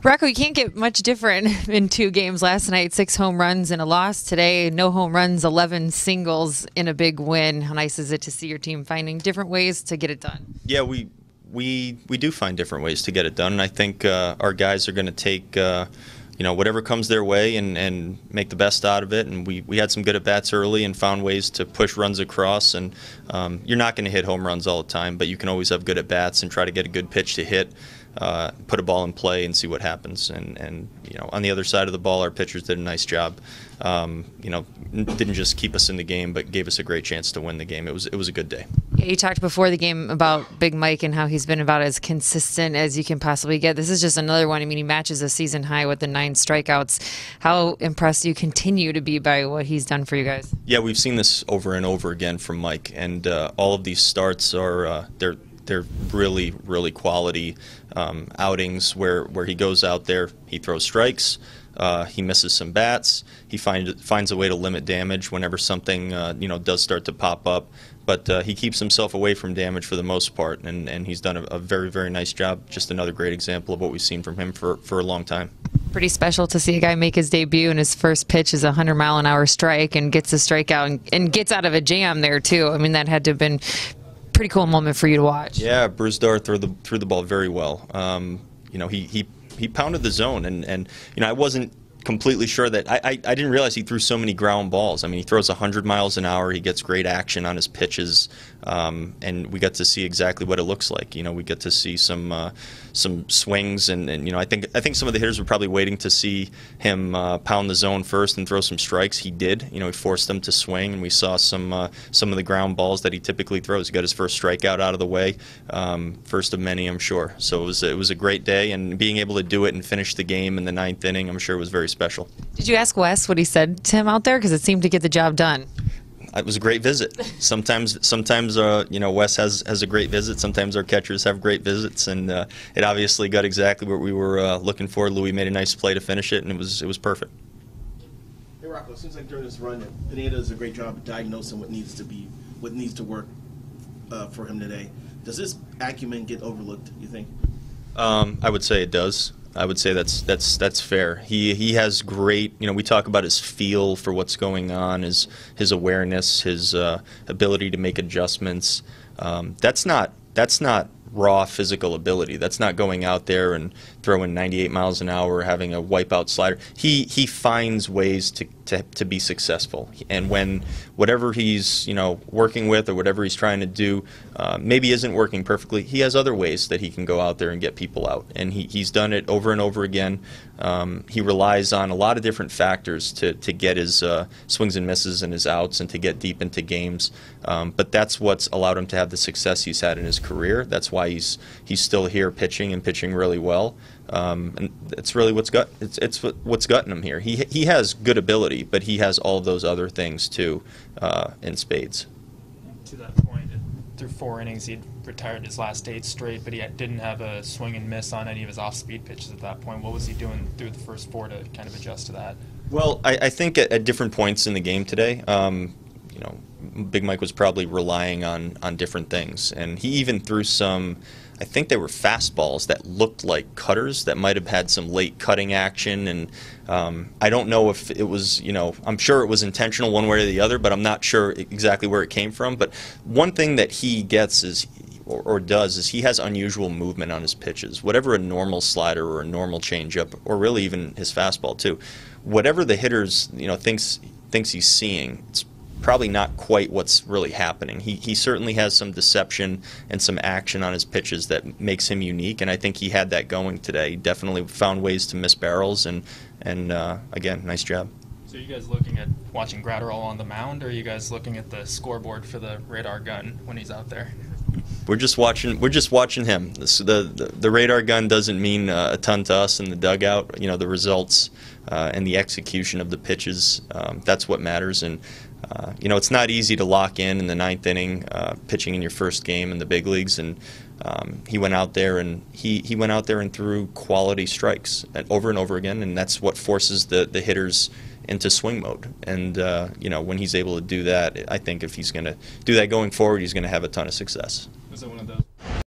Rocco, you can't get much different in 2 games. Last night, 6 home runs and a loss. Today, no home runs, 11 singles in a big win. How nice is it to see your team finding different ways to get it done? Yeah, we do find different ways to get it done, and I think our guys are going to take whatever comes their way and make the best out of it. And we had some good at bats early and found ways to push runs across. And you're not going to hit home runs all the time, but you can always have good at bats and try to get a good pitch to hit. Put a ball in play and see what happens. And on the other side of the ball, our pitchers did a nice job. Didn't just keep us in the game, but gave us a great chance to win the game. It was a good day. Yeah, you talked before the game about Big Mike and how he's been about as consistent as you can possibly get. This is just another one. I mean, he matches a season high with the 9 strikeouts. How impressed do you continue to be by what he's done for you guys? Yeah, we've seen this over and over again from Mike, and all of these starts are they're really, really quality outings where he goes out there, he throws strikes, he misses some bats, he finds a way to limit damage whenever something does start to pop up, but he keeps himself away from damage for the most part, and he's done a very, very nice job. Just another great example of what we've seen from him for a long time. Pretty special to see a guy make his debut and his first pitch is a 100-mile-an-hour strike and gets a strikeout and gets out of a jam there too. I mean, that had to have been pretty cool moment for you to watch. Yeah, Brusdar threw the ball very well. He pounded the zone, and I wasn't completely sure that I didn't realize he threw so many ground balls. I mean, he throws 100 miles an hour. He gets great action on his pitches, and we got to see exactly what it looks like. We get to see some swings, and I think some of the hitters were probably waiting to see him pound the zone first and throw some strikes. He did. He forced them to swing, and we saw some of the ground balls that he typically throws. He got his first strikeout out of the way, first of many, I'm sure. So it was a great day, and being able to do it and finish the game in the 9th inning, I'm sure was very special. Did you ask Wes what he said to him out there? Because it seemed to get the job done. It was a great visit. Sometimes Wes has a great visit. Sometimes our catchers have great visits, and it obviously got exactly what we were looking for. Louis made a nice play to finish it, and it was perfect. Hey Rocco, it seems like during this run, Pineda does a great job of diagnosing what needs to work for him today. Does this acumen get overlooked, you think? I would say it does. I would say that's fair. He has great, we talk about his feel for what's going on, his awareness, his ability to make adjustments. That's not raw physical ability. That's not going out there and throwing 98 miles an hour, having a wipeout slider. He finds ways to be successful. And when whatever he's working with or whatever he's trying to do maybe isn't working perfectly, he has other ways that he can go out there and get people out. And he's done it over and over again. He relies on a lot of different factors to get his swings and misses and his outs and to get deep into games. But that's what's allowed him to have the success he's had in his career. That's why he's still here pitching and pitching really well. And it's really what's gotten him here. He has good ability, but he has all of those other things too in spades. To that point, through 4 innings, he'd retired his last 8 straight, but he didn't have a swing and miss on any of his off-speed pitches at that point. What was he doing through the first 4 to kind of adjust to that? Well, I think at different points in the game today, Big Mike was probably relying on different things, and he even threw some. I think they were fastballs that looked like cutters that might have had some late cutting action, and I don't know if it was, I'm sure it was intentional one way or the other, but I'm not sure exactly where it came from. But one thing that he gets is, or does, is he has unusual movement on his pitches. Whatever a normal slider or a normal changeup, or really even his fastball too, whatever the hitters thinks he's seeing, it's probably not quite what's really happening. He certainly has some deception and some action on his pitches that makes him unique, and I think he had that going today. He definitely found ways to miss barrels, and again, nice job. So are you guys looking at watching Graterol on the mound, or are you guys looking at the scoreboard for the radar gun when he's out there? We're just watching him. The radar gun doesn't mean a ton to us in the dugout. The results and the execution of the pitches, that's what matters. And it's not easy to lock in the 9th inning, pitching in your first game in the big leagues. And he went out there and he went out there and threw quality strikes over and over again, and that's what forces the hitters into swing mode. And when he's able to do that, I think if he's going to do that going forward, he's going to have a ton of success. Was it one of those